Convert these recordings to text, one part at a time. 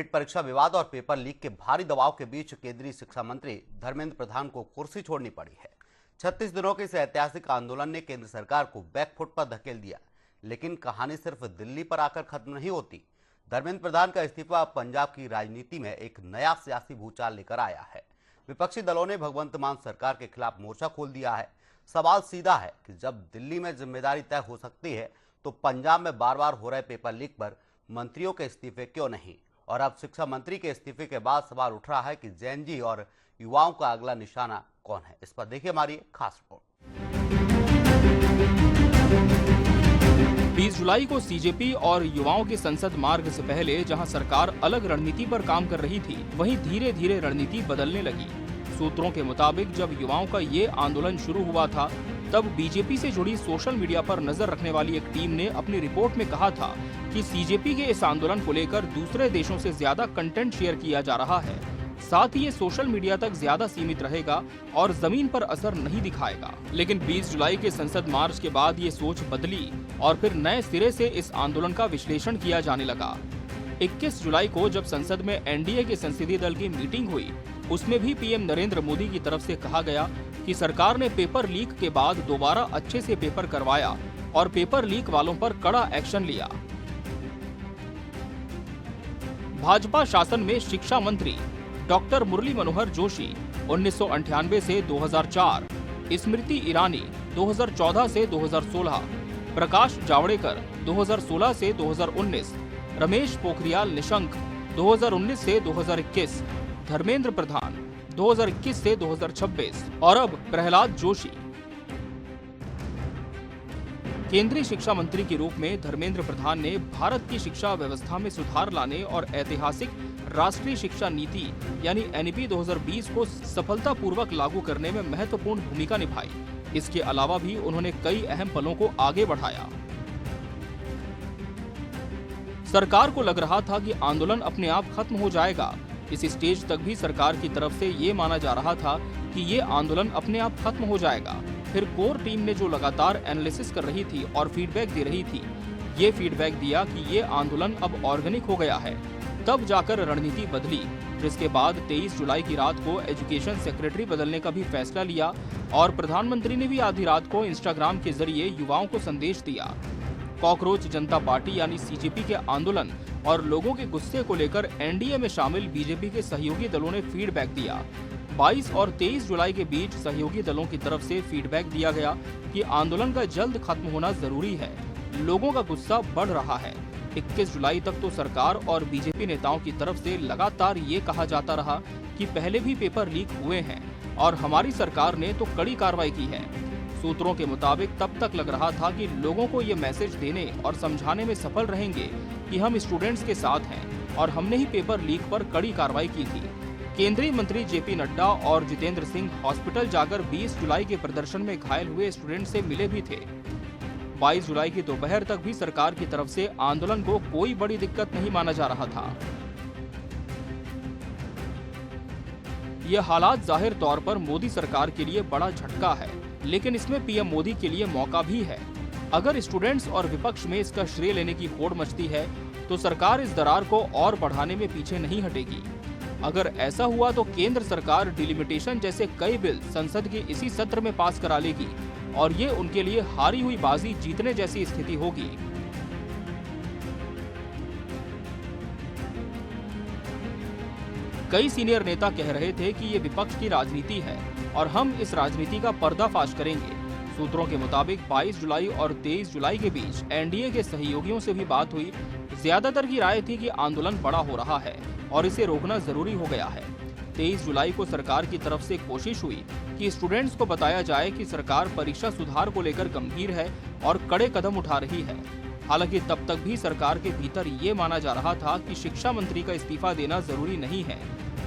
NEET परीक्षा विवाद और पेपर लीक के भारी दबाव के बीच केंद्रीय शिक्षा मंत्री धर्मेंद्र प्रधान को कुर्सी छोड़नी पड़ी है। 36 दिनों के इस ऐतिहासिक आंदोलन ने केंद्र सरकार को बैकफुट पर धकेल दिया, लेकिन कहानी सिर्फ दिल्ली पर आकर खत्म नहीं होती। धर्मेंद्र प्रधान का इस्तीफा अब पंजाब की राजनीति में एक नया सियासी भूचाल लेकर आया है। विपक्षी दलों ने भगवंत मान सरकार के खिलाफ मोर्चा खोल दिया है। सवाल सीधा है कि जब दिल्ली में जिम्मेदारी तय हो सकती है तो पंजाब में बार बार हो रहे पेपर लीक पर मंत्रियों के इस्तीफे क्यों नहीं। और अब शिक्षा मंत्री के इस्तीफे के बाद सवाल उठ रहा है कि जेन जी और युवाओं का अगला निशाना कौन है। इस पर देखिए हमारी खास रिपोर्ट। 20 जुलाई को सीजेपी और युवाओं के संसद मार्ग से पहले जहां सरकार अलग रणनीति पर काम कर रही थी, वहीं धीरे धीरे रणनीति बदलने लगी। सूत्रों के मुताबिक जब युवाओं का ये आंदोलन शुरू हुआ था, तब बीजेपी से जुड़ी सोशल मीडिया पर नजर रखने वाली एक टीम ने अपनी रिपोर्ट में कहा था कि सीजेपी के इस आंदोलन को लेकर दूसरे देशों से ज्यादा कंटेंट शेयर किया जा रहा है। साथ ही ये सोशल मीडिया तक ज्यादा सीमित रहेगा और जमीन पर असर नहीं दिखाएगा। लेकिन 20 जुलाई के संसद मार्च के बाद ये सोच बदली और फिर नए सिरे से इस आंदोलन का विश्लेषण किया जाने लगा। 21 जुलाई को जब संसद में एनडीए के संसदीय दल की मीटिंग हुई, उसमें भी पीएम नरेंद्र मोदी की तरफ से कहा गया कि सरकार ने पेपर लीक के बाद दोबारा अच्छे से पेपर करवाया और पेपर लीक वालों पर कड़ा एक्शन लिया। भाजपा शासन में शिक्षा मंत्री डॉक्टर मुरली मनोहर जोशी 1998 से 2004, स्मृति ईरानी 2014 से 2016, प्रकाश जावड़ेकर 2016 से 2019, रमेश पोखरियाल निशंक 2019 से 2021, धर्मेंद्र प्रधान 2021 से 2026 और अब प्रहलाद जोशी। केंद्रीय शिक्षा मंत्री के रूप में धर्मेंद्र प्रधान ने भारत की शिक्षा व्यवस्था में सुधार लाने और ऐतिहासिक राष्ट्रीय शिक्षा नीति यानी एनईपी 2020 को सफलतापूर्वक लागू करने में महत्वपूर्ण भूमिका निभाई। इसके अलावा भी उन्होंने कई अहम पलों को आगे बढ़ाया। सरकार को लग रहा था कि आंदोलन अपने आप खत्म हो जाएगा। इस स्टेज तक भी सरकार की तरफ से ये माना जा रहा था कि ये आंदोलन अपने आप खत्म हो जाएगा। फिर कोर टीम ने जो लगातार एनालिसिस कर रही थी और फीडबैक दे रही थी, ये फीडबैक दिया कि ये आंदोलन अब ऑर्गेनिक हो गया है। तब जाकर रणनीति बदली, जिसके बाद 23 जुलाई की रात को एजुकेशन सेक्रेटरी बदलने का भी फैसला लिया और प्रधानमंत्री ने भी आधी रात को इंस्टाग्राम के जरिए युवाओं को संदेश दिया। कॉकरोच जनता पार्टी यानी सीजेपी के आंदोलन और लोगों के गुस्से को लेकर एनडीए में शामिल बीजेपी के सहयोगी दलों ने फीडबैक दिया। 22 और 23 जुलाई के बीच सहयोगी दलों की तरफ से फीडबैक दिया गया कि आंदोलन का जल्द खत्म होना जरूरी है। लोगों का गुस्सा बढ़ रहा है। 21 जुलाई तक तो सरकार और बीजेपी नेताओं की तरफ से लगातार ये कहा जाता रहा कि पहले भी पेपर लीक हुए हैं और हमारी सरकार ने तो कड़ी कार्रवाई की है। सूत्रों के मुताबिक तब तक लग रहा था कि लोगों को ये मैसेज देने और समझाने में सफल रहेंगे कि हम स्टूडेंट्स के साथ हैं और हमने ही पेपर लीक पर कड़ी कार्रवाई की थी। केंद्रीय मंत्री जेपी नड्डा और जितेंद्र सिंह हॉस्पिटल जाकर 20 जुलाई के प्रदर्शन में घायल हुए स्टूडेंट से मिले भी थे। 22 जुलाई की दोपहर तक भी सरकार की तरफ से आंदोलन को कोई बड़ी दिक्कत नहीं माना जा रहा था। यह हालात जाहिर तौर पर मोदी सरकार के लिए बड़ा झटका है, लेकिन इसमें पीएम मोदी के लिए मौका भी है। अगर स्टूडेंट्स और विपक्ष में इसका श्रेय लेने की होड़ मचती है तो सरकार इस दरार को और बढ़ाने में पीछे नहीं हटेगी। अगर ऐसा हुआ तो केंद्र सरकार डिलिमिटेशन जैसे कई बिल संसद के इसी सत्र में पास करा लेगी और ये उनके लिए हारी हुई बाजी जीतने जैसी स्थिति होगी। कई सीनियर नेता कह रहे थे कि ये विपक्ष की राजनीति है और हम इस राजनीति का पर्दाफाश करेंगे। सूत्रों के मुताबिक 22 जुलाई और 23 जुलाई के बीच एनडीए के सहयोगियों से भी बात हुई। ज्यादातर की राय थी कि आंदोलन बड़ा हो रहा है और इसे रोकना जरूरी हो गया है। 23 जुलाई को सरकार की तरफ से कोशिश हुई कि स्टूडेंट्स को बताया जाए कि सरकार परीक्षा सुधार को लेकर गंभीर है और कड़े कदम उठा रही है। हालांकि तब तक भी सरकार के भीतर ये माना जा रहा था कि शिक्षा मंत्री का इस्तीफा देना जरूरी नहीं है।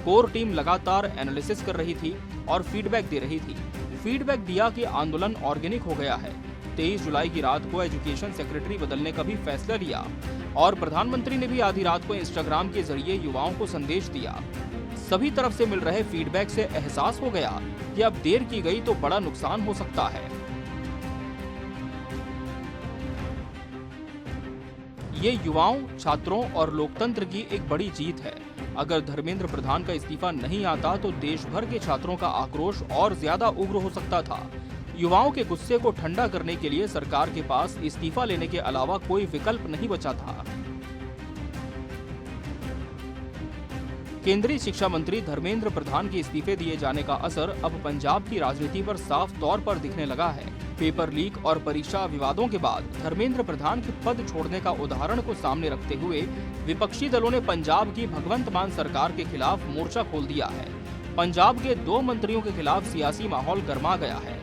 कोर टीम लगातार एनालिसिस कर रही थी और फीडबैक दे रही थी। फीडबैक दिया कि आंदोलन ऑर्गेनिक हो गया है। 23 जुलाई की रात को एजुकेशन सेक्रेटरी बदलने का भी फैसला लिया और प्रधानमंत्री ने भी आधी रात को इंस्टाग्राम के जरिए युवाओं को संदेश दिया। सभी तरफ से मिल रहे फीडबैक से एहसास हो गया कि अब देर की गई तो बड़ा नुकसान हो सकता है। ये युवाओं, छात्रों और लोकतंत्र की एक बड़ी जीत है। अगर धर्मेंद्र प्रधान का इस्तीफा नहीं आता तो देश भर के छात्रों का आक्रोश और ज्यादा उग्र हो सकता था। युवाओं के गुस्से को ठंडा करने के लिए सरकार के पास इस्तीफा लेने के अलावा कोई विकल्प नहीं बचा था। केंद्रीय शिक्षा मंत्री धर्मेंद्र प्रधान के इस्तीफे दिए जाने का असर अब पंजाब की राजनीति पर साफ तौर पर दिखने लगा है। पेपर लीक और परीक्षा विवादों के बाद धर्मेंद्र प्रधान के पद छोड़ने का उदाहरण को सामने रखते हुए विपक्षी दलों ने पंजाब की भगवंत मान सरकार के खिलाफ मोर्चा खोल दिया है। पंजाब के 2 मंत्रियों के खिलाफ सियासी माहौल गर्मा गया है।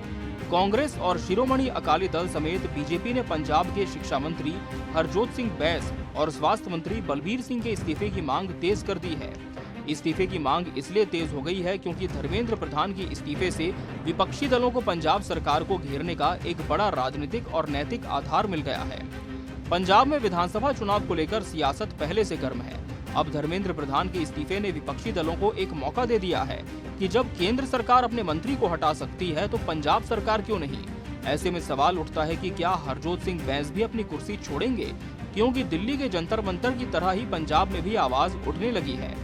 कांग्रेस और शिरोमणि अकाली दल समेत बीजेपी ने पंजाब के शिक्षा मंत्री हरजोत सिंह बैस और स्वास्थ्य मंत्री बलबीर सिंह के इस्तीफे की मांग तेज कर दी है। इस्तीफे की मांग इसलिए तेज हो गई है क्योंकि धर्मेंद्र प्रधान के इस्तीफे से विपक्षी दलों को पंजाब सरकार को घेरने का एक बड़ा राजनीतिक और नैतिक आधार मिल गया है। पंजाब में विधानसभा चुनाव को लेकर सियासत पहले से गर्म है। अब धर्मेंद्र प्रधान के इस्तीफे ने विपक्षी दलों को एक मौका दे दिया है कि जब केंद्र सरकार अपने मंत्री को हटा सकती है तो पंजाब सरकार क्यों नहीं। ऐसे में सवाल उठता है कि क्या हरजोत सिंह बैस भी अपनी कुर्सी छोड़ेंगे, क्योंकि दिल्ली के जंतर मंतर की तरह ही पंजाब में भी आवाज उठने लगी है।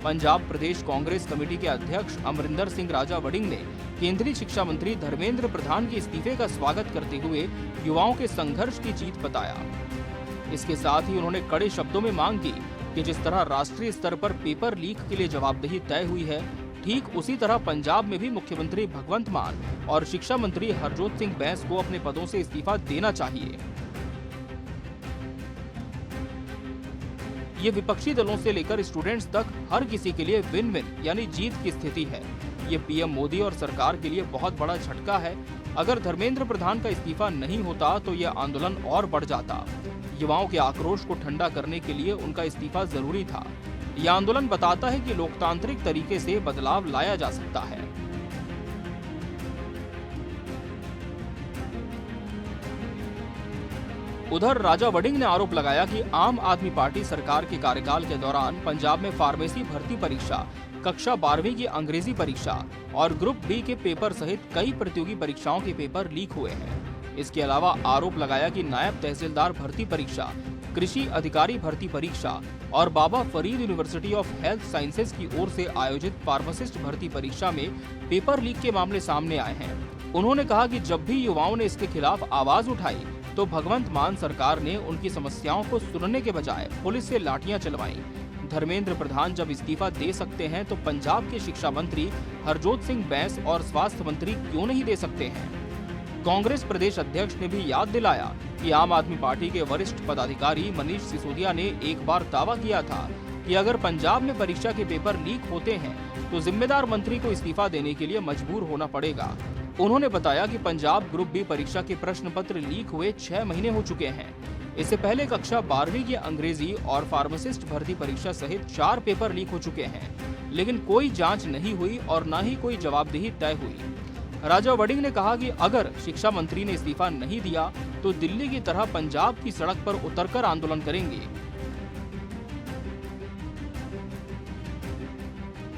पंजाब प्रदेश कांग्रेस कमेटी के अध्यक्ष अमरिंदर सिंह राजा वड़िंग ने केंद्रीय शिक्षा मंत्री धर्मेंद्र प्रधान के इस्तीफे का स्वागत करते हुए युवाओं के संघर्ष की जीत बताया। इसके साथ ही उन्होंने कड़े शब्दों में मांग की कि जिस तरह राष्ट्रीय स्तर पर पेपर लीक के लिए जवाबदेही तय हुई है, ठीक उसी तरह पंजाब में भी मुख्यमंत्री भगवंत मान और शिक्षा मंत्री हरजोत सिंह बैस को अपने पदों से इस्तीफा देना चाहिए। ये विपक्षी दलों से लेकर स्टूडेंट्स तक हर किसी के लिए विन विन यानी जीत की स्थिति है। ये पीएम मोदी और सरकार के लिए बहुत बड़ा झटका है। अगर धर्मेंद्र प्रधान का इस्तीफा नहीं होता तो ये आंदोलन और बढ़ जाता। युवाओं के आक्रोश को ठंडा करने के लिए उनका इस्तीफा जरूरी था। यह आंदोलन बताता है कि लोकतांत्रिक तरीके से बदलाव लाया जा सकता है। उधर राजा वड़िंग ने आरोप लगाया कि आम आदमी पार्टी सरकार के कार्यकाल के दौरान पंजाब में फार्मेसी भर्ती परीक्षा, कक्षा 12वीं की अंग्रेजी परीक्षा और ग्रुप बी के पेपर सहित कई प्रतियोगी परीक्षाओं के पेपर लीक हुए हैं। इसके अलावा आरोप लगाया कि नायब तहसीलदार भर्ती परीक्षा, कृषि अधिकारी भर्ती परीक्षा और Baba Farid university of health sciences की ओर से आयोजित फार्मासिस्ट भर्ती परीक्षा में पेपर लीक के मामले सामने आए हैं। उन्होंने कहा कि जब भी युवाओं ने इसके खिलाफ आवाज उठाई तो भगवंत मान सरकार ने उनकी समस्याओं को सुनने के बजाय पुलिस से लाठियां चलवाईं। धर्मेंद्र प्रधान जब इस्तीफा दे सकते हैं तो पंजाब के शिक्षा मंत्री हरजोत सिंह बैस और स्वास्थ्य मंत्री क्यों नहीं दे सकते हैं। कांग्रेस प्रदेश अध्यक्ष ने भी याद दिलाया कि आम आदमी पार्टी के वरिष्ठ पदाधिकारी मनीष सिसोदिया ने एक बार दावा किया था कि अगर पंजाब में परीक्षा के पेपर लीक होते हैं तो जिम्मेदार मंत्री को इस्तीफा देने के लिए मजबूर होना पड़ेगा। उन्होंने बताया कि पंजाब ग्रुप बी परीक्षा के प्रश्न पत्र लीक हुए 6 महीने हो चुके हैं। इससे पहले कक्षा 12वीं की अंग्रेजी और फार्मासिस्ट भर्ती परीक्षा सहित 4 पेपर लीक हो चुके हैं, लेकिन कोई जांच नहीं हुई और न ही कोई जवाबदेही तय हुई। राजा वड़िंग ने कहा कि अगर शिक्षा मंत्री ने इस्तीफा नहीं दिया तो दिल्ली की तरह पंजाब की सड़क पर उतरकर आंदोलन करेंगे।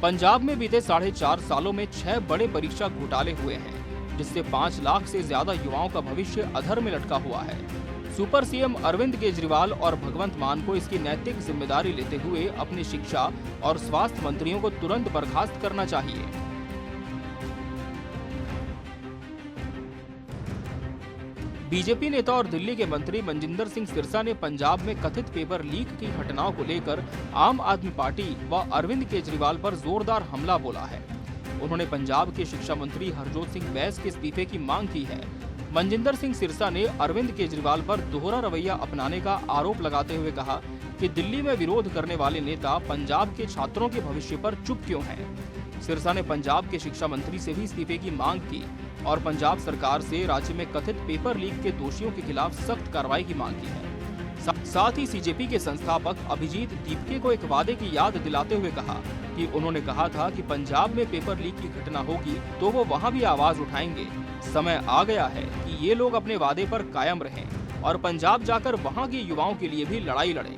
पंजाब में बीते 4.5 सालों में 6 बड़े परीक्षा घोटाले हुए हैं, जिससे 5 लाख से ज्यादा युवाओं का भविष्य अधर में लटका हुआ है। सुपर सीएम अरविंद केजरीवाल और भगवंत मान को इसकी नैतिक जिम्मेदारी लेते हुए अपने शिक्षा और स्वास्थ्य मंत्रियों को तुरंत बर्खास्त करना चाहिए। बीजेपी नेता और दिल्ली के मंत्री मनजिंदर सिंह सिरसा ने पंजाब में कथित पेपर लीक की घटनाओं को लेकर आम आदमी पार्टी व अरविंद केजरीवाल पर जोरदार हमला बोला है। उन्होंने पंजाब के शिक्षा मंत्री हरजोत सिंह बैस के इस्तीफे की मांग की है। मनजिंदर सिंह सिरसा ने अरविंद केजरीवाल पर दोहरा रवैया अपनाने का आरोप लगाते हुए कहा कि दिल्ली में विरोध करने वाले नेता पंजाब के छात्रों के भविष्य पर चुप क्यों हैं। सिरसा ने पंजाब के शिक्षा मंत्री से भी इस्तीफे की मांग की और पंजाब सरकार से राज्य में कथित पेपर लीक के दोषियों के खिलाफ सख्त कार्रवाई की मांग की है। साथ ही सीजेपी के संस्थापक अभिजीत दीपके को एक वादे की याद दिलाते हुए कहा कि उन्होंने कहा था कि पंजाब में पेपर लीक की घटना होगी तो वो वहां भी आवाज उठाएंगे। समय आ गया है कि ये लोग अपने वादे पर कायम रहें और पंजाब जाकर वहां के युवाओं के लिए भी लड़ाई लड़ें।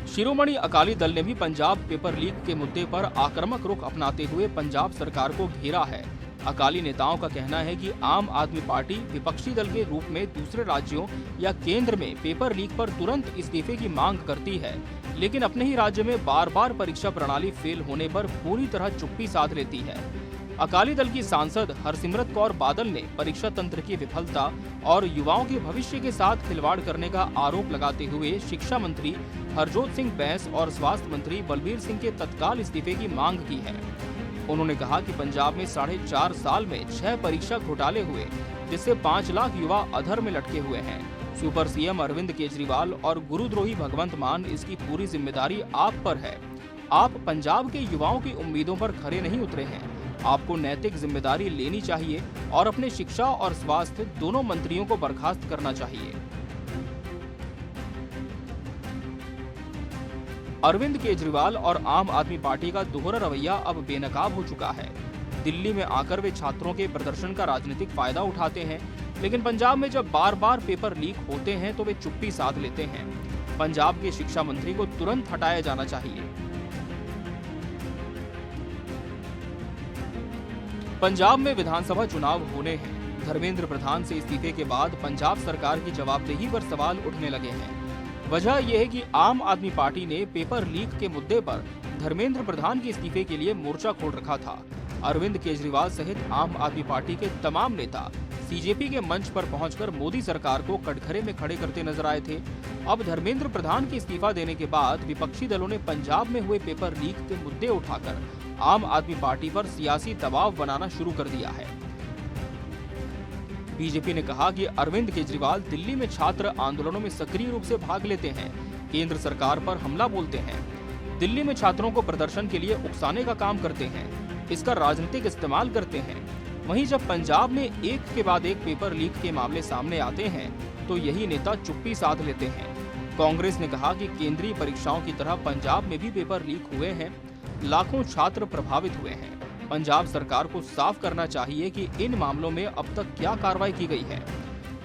शिरोमणि अकाली दल ने भी पंजाब पेपर लीक के मुद्दे पर आक्रामक रुख अपनाते हुए पंजाब सरकार को घेरा है। अकाली नेताओं का कहना है कि आम आदमी पार्टी विपक्षी दल के रूप में दूसरे राज्यों या केंद्र में पेपर लीक पर तुरंत इस्तीफे की मांग करती है, लेकिन अपने ही राज्य में बार बार परीक्षा प्रणाली फेल होने पर पूरी तरह चुप्पी साध लेती है। अकाली दल की सांसद हरसिमरत कौर बादल ने परीक्षा तंत्र की विफलता और युवाओं के भविष्य के साथ खिलवाड़ करने का आरोप लगाते हुए शिक्षा मंत्री हरजोत सिंह बैंस और स्वास्थ्य मंत्री बलबीर सिंह के तत्काल इस्तीफे की मांग की है। उन्होंने कहा कि पंजाब में 4.5 साल में 6 परीक्षा घोटाले हुए, जिससे 5 लाख युवा अधर में लटके हुए हैं। सुपर सीएम अरविंद केजरीवाल और गुरुद्रोही भगवंत मान, इसकी पूरी जिम्मेदारी आप पर है। आप पंजाब के युवाओं की उम्मीदों पर खरे नहीं उतरे हैं। आपको नैतिक जिम्मेदारी लेनी चाहिए और अपने शिक्षा और स्वास्थ्य दोनों मंत्रियों को बर्खास्त करना चाहिए। अरविंद केजरीवाल और आम आदमी पार्टी का दोहरा रवैया अब बेनकाब हो चुका है। दिल्ली में आकर वे छात्रों के प्रदर्शन का राजनीतिक फायदा उठाते हैं, लेकिन पंजाब में जब बार बार पेपर लीक होते हैं तो वे चुप्पी साध लेते हैं। पंजाब के शिक्षा मंत्री को तुरंत हटाया जाना चाहिए। पंजाब में विधानसभा चुनाव होने हैं। धर्मेंद्र प्रधान से इस्तीफे के बाद पंजाब सरकार की जवाबदेही पर सवाल उठने लगे हैं। वजह यह है कि आम आदमी पार्टी ने पेपर लीक के मुद्दे पर धर्मेंद्र प्रधान के इस्तीफे के लिए मोर्चा खोल रखा था। अरविंद केजरीवाल सहित आम आदमी पार्टी के तमाम नेता सीजेपी के मंच पर पहुंचकर मोदी सरकार को कटघरे में खड़े करते नजर आए थे। अब धर्मेंद्र प्रधान के इस्तीफा देने के बाद विपक्षी दलों ने पंजाब में हुए पेपर लीक के मुद्दे उठाकर आम आदमी पार्टी पर सियासी दबाव बनाना शुरू कर दिया है। बीजेपी ने कहा कि अरविंद केजरीवाल दिल्ली में छात्र आंदोलनों में सक्रिय रूप से भाग लेते हैं, केंद्र सरकार पर हमला बोलते हैं, दिल्ली में छात्रों को प्रदर्शन के लिए उकसाने का काम करते हैं, इसका राजनीतिक इस्तेमाल करते हैं। वहीं जब पंजाब में एक के बाद एक पेपर लीक के मामले सामने आते हैं तो यही नेता चुप्पी साध लेते हैं। कांग्रेस ने कहा कि केंद्रीय परीक्षाओं की तरह पंजाब में भी पेपर लीक हुए हैं, लाखों छात्र प्रभावित हुए हैं। पंजाब सरकार को साफ करना चाहिए कि इन मामलों में अब तक क्या कार्रवाई की गई है।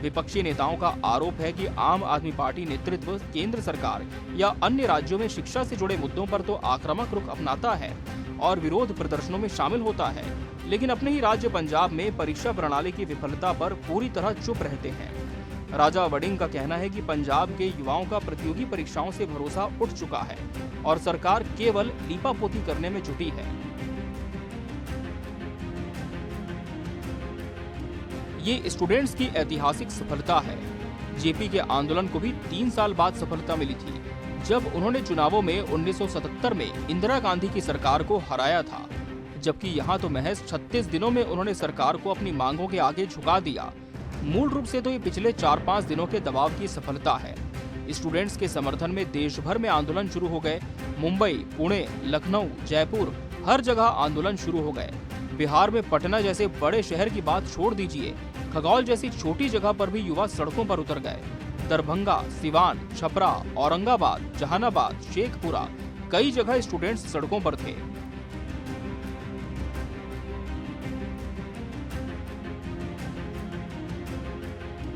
विपक्षी नेताओं का आरोप है कि आम आदमी पार्टी नेतृत्व केंद्र सरकार या अन्य राज्यों में शिक्षा से जुड़े मुद्दों पर तो आक्रामक रुख अपनाता है और विरोध प्रदर्शनों में शामिल होता है, लेकिन अपने ही राज्य पंजाब में परीक्षा प्रणाली की विफलता पर पूरी तरह चुप रहते हैं। राजा वडिंग का कहना है कि पंजाब के युवाओं का प्रतियोगी परीक्षाओं से भरोसा उठ चुका है और सरकार केवल लीपापोती करने में जुटी है। ये स्टूडेंट्स की ऐतिहासिक सफलता है। जेपी के आंदोलन को भी 3 साल बाद सफलता मिली थी, जब उन्होंने चुनावों में 1977 में इंदिरा गांधी की सरकार को हराया था, जबकि यहाँ तो महज 36 दिनों में उन्होंने सरकार को अपनी मांगों के आगे झुका दिया। मूल रूप से तो ये पिछले 4-5 दिनों के दबाव की सफलता है। स्टूडेंट्स के समर्थन में देश भर में आंदोलन शुरू हो गए। मुंबई, पुणे, लखनऊ, जयपुर, हर जगह आंदोलन शुरू हो गए। बिहार में पटना जैसे बड़े शहर की बात छोड़ दीजिए, खगौल जैसी छोटी जगह पर भी युवा सड़कों पर उतर गए। दरभंगा, सिवान, छपरा, औरंगाबाद, जहानाबाद, शेखपुरा, कई जगह स्टूडेंट्स सड़कों पर थे।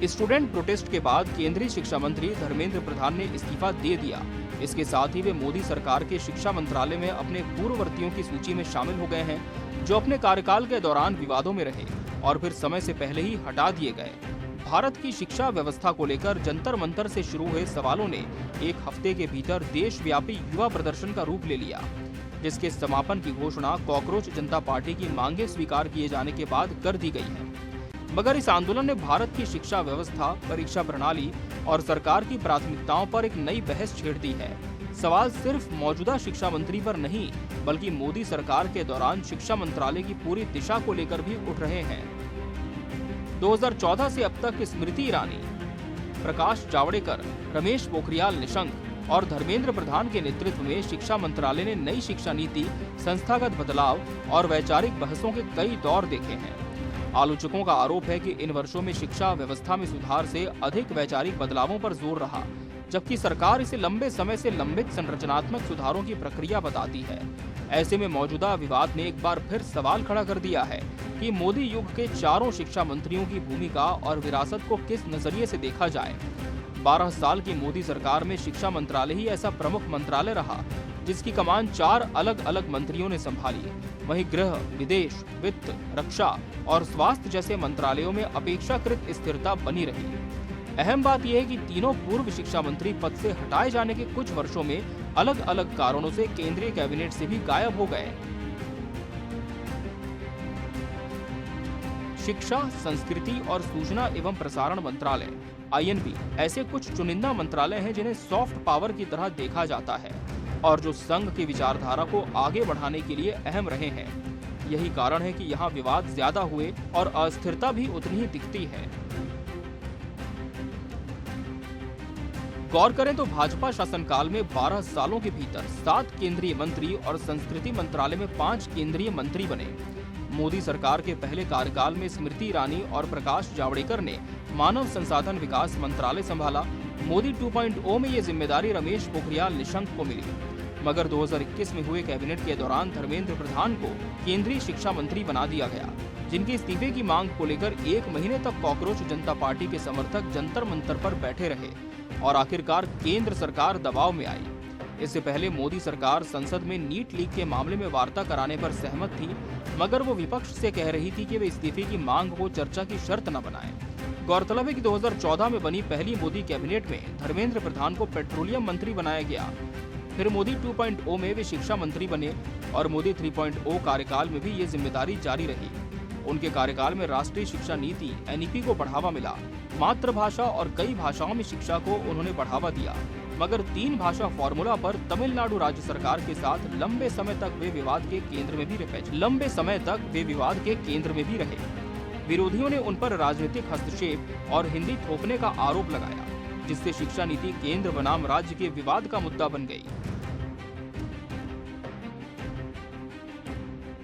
स्टूडेंट प्रोटेस्ट के बाद केंद्रीय शिक्षा मंत्री धर्मेंद्र प्रधान ने इस्तीफा दे दिया। इसके साथ ही वे मोदी सरकार के शिक्षा मंत्रालय में अपने पूर्ववर्तियों की सूची में शामिल हो गए हैं, जो अपने कार्यकाल के दौरान विवादों में रहे और फिर समय से पहले ही हटा दिए गए। भारत की शिक्षा व्यवस्था को लेकर जंतर मंतर से शुरू हुए सवालों ने एक हफ्ते के भीतर देशव्यापी युवा प्रदर्शन का रूप ले लिया, जिसके समापन की घोषणा कॉकरोच जनता पार्टी की मांगे स्वीकार किए जाने के बाद कर दी गई है। मगर इस आंदोलन ने भारत की शिक्षा व्यवस्था, परीक्षा प्रणाली और सरकार की प्राथमिकताओं पर एक नई बहस छेड़ दी है। सवाल सिर्फ मौजूदा शिक्षा मंत्री पर नहीं, बल्कि मोदी सरकार के दौरान शिक्षा मंत्रालय की पूरी दिशा को लेकर भी उठ रहे हैं। 2014 से अब तक स्मृति ईरानी, प्रकाश जावड़ेकर, रमेश पोखरियाल निशंक और धर्मेंद्र प्रधान के नेतृत्व में शिक्षा मंत्रालय ने नई शिक्षा नीति, संस्थागत बदलाव और वैचारिक बहसों के कई दौर देखे हैं। आलोचकों का आरोप है कि इन वर्षों में शिक्षा व्यवस्था में सुधार से अधिक वैचारिक बदलावों पर जोर रहा, जबकि सरकार इसे लंबे समय से लंबित संरचनात्मक सुधारों की प्रक्रिया बताती है। ऐसे में मौजूदा विवाद ने एक बार फिर सवाल खड़ा कर दिया है कि मोदी युग के चारों शिक्षा मंत्रियों की भूमिका और विरासत को किस नजरिए से देखा जाए। 12 साल की मोदी सरकार में शिक्षा मंत्रालय ही ऐसा प्रमुख मंत्रालय रहा जिसकी कमान 4 अलग अलग मंत्रियों ने संभाली। वहीं गृह, विदेश, वित्त, रक्षा और स्वास्थ्य जैसे मंत्रालयों में अपेक्षाकृत स्थिरता बनी रही। अहम बात यह है कि तीनों पूर्व शिक्षा मंत्री पद से हटाए जाने के कुछ वर्षों में अलग अलग कारणों से केंद्रीय कैबिनेट से भी गायब हो गए। शिक्षा, संस्कृति और सूचना एवं प्रसारण मंत्रालय (INP) ऐसे कुछ चुनिंदा मंत्रालय हैं जिन्हें सॉफ्ट पावर की तरह देखा जाता है और जो संघ की विचारधारा को आगे बढ़ाने के लिए अहम रहे हैं। यही कारण है कि यहाँ विवाद ज्यादा हुए और अस्थिरता भी उतनी ही दिखती है। गौर करें तो भाजपा शासनकाल में 12 सालों के भीतर 7 केंद्रीय मंत्री और संस्कृति मंत्रालय में 5 केंद्रीय मंत्री बने। मोदी सरकार के पहले कार्यकाल में स्मृति ईरानी और प्रकाश जावड़ेकर ने मानव संसाधन विकास मंत्रालय संभाला। मोदी 2.0 में ये जिम्मेदारी रमेश पोखरियाल निशंक को मिली, मगर 2021 में हुए कैबिनेट के दौरान धर्मेंद्र प्रधान को केंद्रीय शिक्षा मंत्री बना दिया गया, जिनके इस्तीफे की मांग को लेकर 1 महीने तक कॉकरोच जनता पार्टी के समर्थक जंतर मंतर पर बैठे रहे और आखिरकार केंद्र सरकार दबाव में आई। इससे पहले मोदी सरकार संसद में नीट लीक के मामले में वार्ता कराने पर सहमत थी, मगर वो विपक्ष से कह रही थी कि वे इस्तीफे की मांग को चर्चा की शर्त न बनाएं। गौरतलब है कि 2014 में बनी पहली मोदी कैबिनेट में धर्मेंद्र प्रधान को पेट्रोलियम मंत्री बनाया गया। फिर मोदी 2.0 में वे शिक्षा मंत्री बने और मोदी 3.0 कार्यकाल में भी ये जिम्मेदारी जारी रही। उनके कार्यकाल में राष्ट्रीय शिक्षा नीति (NEP) को बढ़ावा मिला। मातृभाषा और कई भाषाओं में शिक्षा को उन्होंने बढ़ावा दिया, मगर 3 भाषा फॉर्मूला पर तमिलनाडु राज्य सरकार के साथ लंबे समय तक वे विवाद के केंद्र में भी रहे। विरोधियों ने उन पर राजनीतिक हस्तक्षेप और हिंदी थोपने का आरोप लगाया, जिससे शिक्षा नीति केंद्र बनाम राज्य के विवाद का मुद्दा बन गई।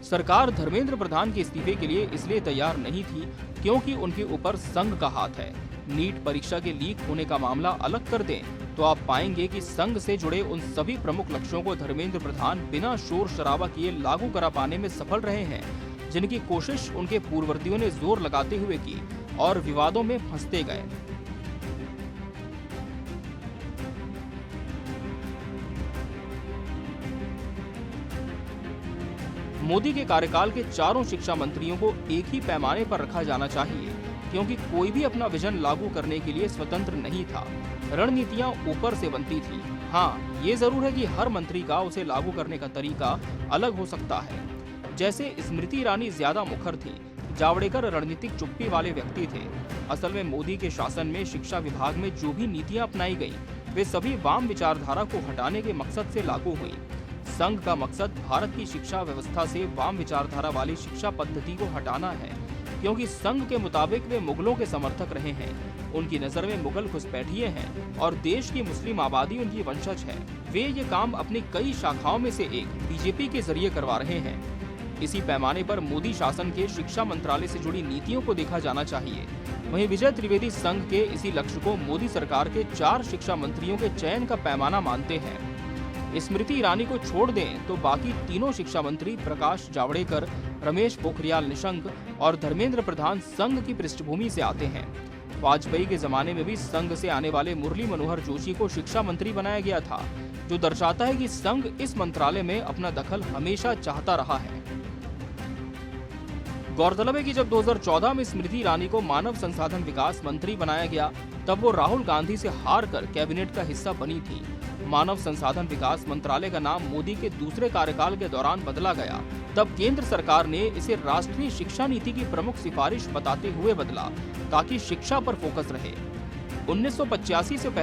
सरकार धर्मेंद्र प्रधान के इस्तीफे के लिए इसलिए तैयार नहीं थी क्योंकि उनके ऊपर संघ का हाथ है। नीट परीक्षा के लीक होने का मामला अलग कर दें तो आप पाएंगे कि संघ से जुड़े उन सभी प्रमुख लक्ष्यों को धर्मेंद्र प्रधान बिना शोर शराबा किए लागू करा पाने में सफल रहे हैं, जिनकी कोशिश उनके पूर्ववर्तियों ने जोर लगाते हुए की और विवादों में फंसते गए। मोदी के कार्यकाल के चारों शिक्षा मंत्रियों को एक ही पैमाने पर रखा जाना चाहिए, क्योंकि कोई भी अपना विजन लागू करने के लिए स्वतंत्र नहीं था। रणनीतियां ऊपर से बनती थी। हाँ, ये जरूर है कि हर मंत्री का उसे लागू करने का तरीका अलग हो सकता है। जैसे स्मृति ईरानी ज्यादा मुखर थी, जावड़ेकर रणनीतिक चुप्पी वाले व्यक्ति थे। असल में मोदी के शासन में शिक्षा विभाग में जो भी नीतियां अपनाई गई, वे सभी वाम विचारधारा को हटाने के मकसद से लागू हुई। संघ का मकसद भारत की शिक्षा व्यवस्था से वाम विचारधारा वाली शिक्षा पद्धति को हटाना है, क्योंकि संघ के मुताबिक वे मुगलों के समर्थक रहे हैं। उनकी नजर में मुगल घुसपैठिए हैं और देश की मुस्लिम आबादी उनकी वंशज है। वे ये काम अपनी कई शाखाओं में से एक बीजेपी के जरिए करवा रहे हैं। इसी पैमाने पर मोदी शासन के शिक्षा मंत्रालय से जुड़ी नीतियों को देखा जाना चाहिए। वहीं विजय त्रिवेदी संघ के इसी लक्ष्य को मोदी सरकार के 4 शिक्षा मंत्रियों के चयन का पैमाना मानते हैं। स्मृति ईरानी को छोड़ दें तो बाकी तीनों शिक्षा मंत्री प्रकाश जावड़ेकर, रमेश पोखरियाल निशंक और धर्मेंद्र प्रधान संघ की पृष्ठभूमि से आते हैं। वाजपेयी के जमाने में भी संघ से आने वाले मुरली मनोहर जोशी को शिक्षा मंत्री बनाया गया था, जो दर्शाता है कि संघ इस मंत्रालय में अपना दखल हमेशा चाहता रहा है। गौरतलब है कि जब 2014 में स्मृति ईरानी को मानव संसाधन विकास मंत्री बनाया गया, तब वो राहुल गांधी से हार कर कैबिनेट का हिस्सा बनी थी। मानव संसाधन विकास मंत्रालय का नाम मोदी के दूसरे कार्यकाल के दौरान बदला गया। तब केंद्र सरकार ने इसे राष्ट्रीय शिक्षा नीति की प्रमुख सिफारिश बताते हुए बदला, ताकि शिक्षा पर फोकस रहे। 1985 से